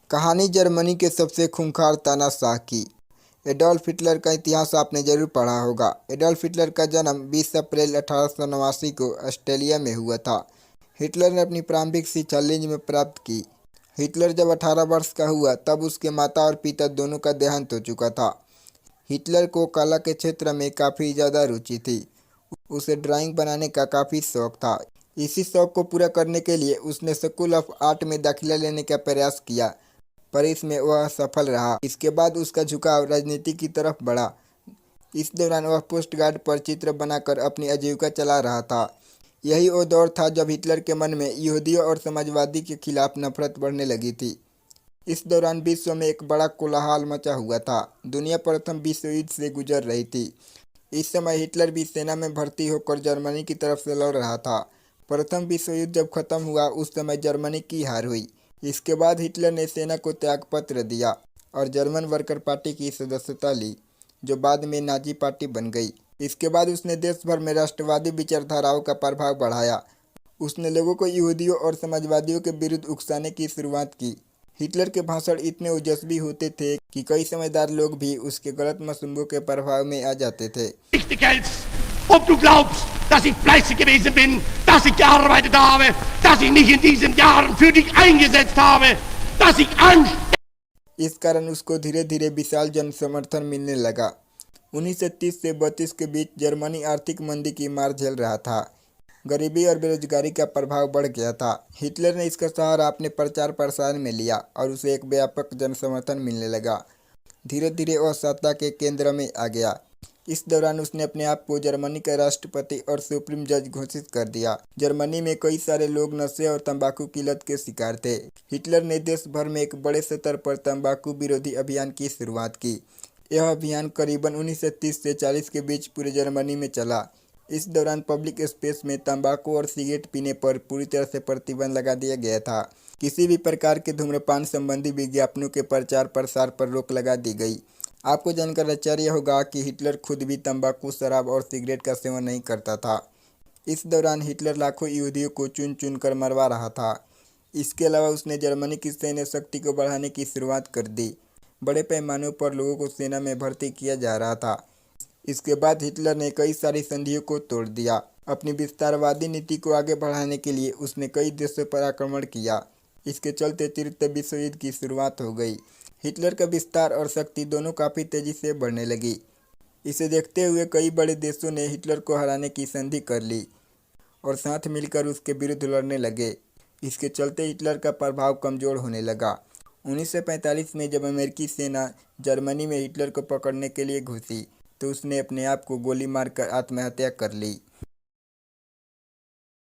कहानी जर्मनी के सबसे खूंखार तानाशाह की। एडोल्फ हिटलर का इतिहास आपने जरूर पढ़ा होगा। एडोल्फ हिटलर का जन्म 20 अप्रैल 1889 को ऑस्ट्रेलिया में हुआ था। हिटलर ने अपनी प्रारंभिक शिक्षा लीज में प्राप्त की। हिटलर जब 18 वर्ष का हुआ तब उसके माता और पिता दोनों का देहांत हो चुका था। हिटलर को कला के क्षेत्र में काफ़ी ज़्यादा रुचि थी। उसे ड्राइंग बनाने का काफ़ी शौक था। इसी शौक को पूरा करने के लिए उसने स्कूल ऑफ आर्ट में दाखिला लेने का प्रयास किया, पर इसमें वह सफल रहा। इसके बाद उसका झुकाव राजनीति की तरफ बढ़ा। इस दौरान वह पोस्ट कार्ड पर चित्र बनाकर अपनी आजीविका चला रहा था। यही वो दौर था जब हिटलर के मन में यहूदियों और समाजवादी के खिलाफ नफरत बढ़ने लगी थी। इस दौरान विश्व में एक बड़ा कोलाहल मचा हुआ था। दुनिया प्रथम विश्व युद्ध से गुजर रही थी। इस समय हिटलर भी सेना में भर्ती होकर जर्मनी की तरफ से लड़ रहा था। प्रथम विश्व युद्ध जब खत्म हुआ उस समय जर्मनी की हार हुई। इसके बाद हिटलर ने सेना को त्यागपत्र दिया और जर्मन वर्कर पार्टी की सदस्यता ली, जो बाद में नाजी पार्टी बन गई। इसके बाद उसने देश भर में राष्ट्रवादी विचारधाराओं का प्रभाव बढ़ाया। उसने लोगों को यहूदियों और समाजवादियों के विरुद्ध उकसाने की शुरुआत की। हिटलर के भाषण इतने ओजस्वी होते थे कि कई समझदार लोग भी उसके गलत मंसूबों के प्रभाव में आ जाते थे। Ob du glaubst, dass ich fleißig gewesen bin, dass ich gearbeitet habe, dass ich mich in diesen Jahren für dich eingesetzt habe, dass ich इस कारण उसको धीरे धीरे विशाल जन समर्थन मिलने लगा। 1930 से 32 के बीच जर्मनी आर्थिक मंदी की मार झेल रहा था। गरीबी और बेरोजगारी का प्रभाव बढ़ गया था। हिटलर ने इसका सहारा अपने प्रचार प्रसार में लिया और उसे एक व्यापक जन समर्थन मिलने लगा। धीरे धीरे वह सत्ता के केंद्र में आ गया। इस दौरान उसने अपने आप को जर्मनी का राष्ट्रपति और सुप्रीम जज घोषित कर दिया। जर्मनी में कई सारे लोग नशे और तंबाकू की लत के शिकार थे। हिटलर ने देश भर में एक बड़े स्तर पर तंबाकू विरोधी अभियान की शुरुआत की। यह अभियान करीबन 1930 से 40 के बीच पूरे जर्मनी में चला। इस दौरान पब्लिक स्पेस में तंबाकू और सिगरेट पीने पर पूरी तरह से प्रतिबंध लगा दिया गया था। किसी भी प्रकार के धूम्रपान संबंधी विज्ञापनों के प्रचार प्रसार पर रोक लगा दी गई। आपको जानकर आश्चर्य होगा कि हिटलर खुद भी तंबाकू, शराब और सिगरेट का सेवन नहीं करता था। इस दौरान हिटलर लाखों यहूदियों को चुन चुन कर मरवा रहा था। इसके अलावा उसने जर्मनी की सैन्य शक्ति को बढ़ाने की शुरुआत कर दी। बड़े पैमाने पर लोगों को सेना में भर्ती किया जा रहा था। इसके बाद हिटलर ने कई सारी संधियों को तोड़ दिया। अपनी विस्तारवादी नीति को आगे बढ़ाने के लिए उसने कई देशों पर आक्रमण किया। इसके चलते तृतीय विश्व युद्ध की शुरुआत हो गई। हिटलर का विस्तार और शक्ति दोनों काफ़ी तेजी से बढ़ने लगी। इसे देखते हुए कई बड़े देशों ने हिटलर को हराने की संधि कर ली और साथ मिलकर उसके विरुद्ध लड़ने लगे। इसके चलते हिटलर का प्रभाव कमज़ोर होने लगा। 1945 में जब अमेरिकी सेना जर्मनी में हिटलर को पकड़ने के लिए घुसी तो उसने अपने आप को गोली मारकर आत्महत्या कर ली।